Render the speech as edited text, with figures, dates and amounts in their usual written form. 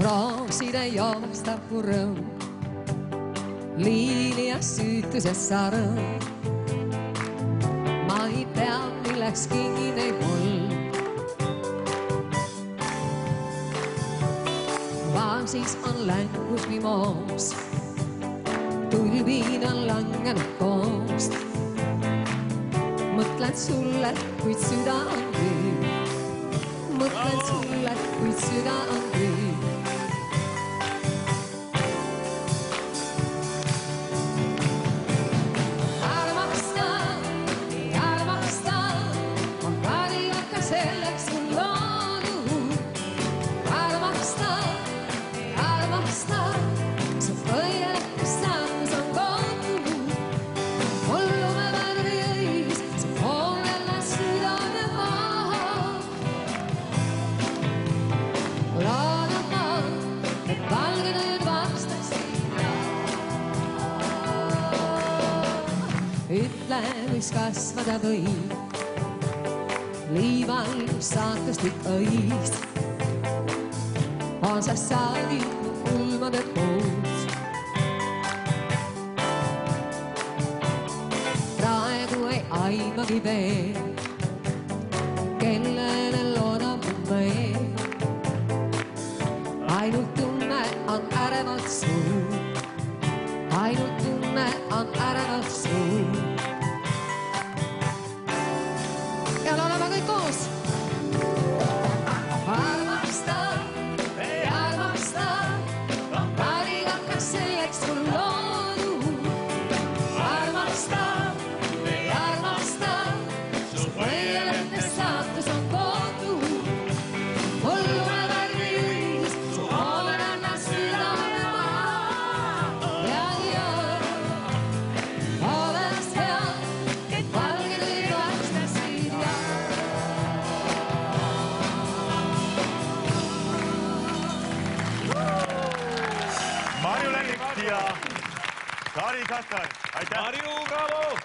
rooside joostab mu rõõm, liili ja süütusesse rõõm. Ma ei tea, milleks kingi neid mul. Vaasis on längus mimoos, tulviin on langenud koost. Mõtlen sulle, kuid süda on külm. Mõtlen sulle, kuid süda on külm. Armasta, on kariga selleks sul loodud. Armasta, su põielik saatus on koodud. Mullume värvi õis, su hoolele südame maha. Loodan ma, et valge nüüd vastasid. Ütle, mis kasvada võib, liival saatustik õis. On sa saadik ulmade koos. Praegu ei aimagi veel, kellele loodab veel. Ainult tunne on ärevalt suur, ainult tunne on ärevalt suur. Ja laulame kõik koos. Marju Lännik ja Kari Kastar. Aitäh! Marju, bravo!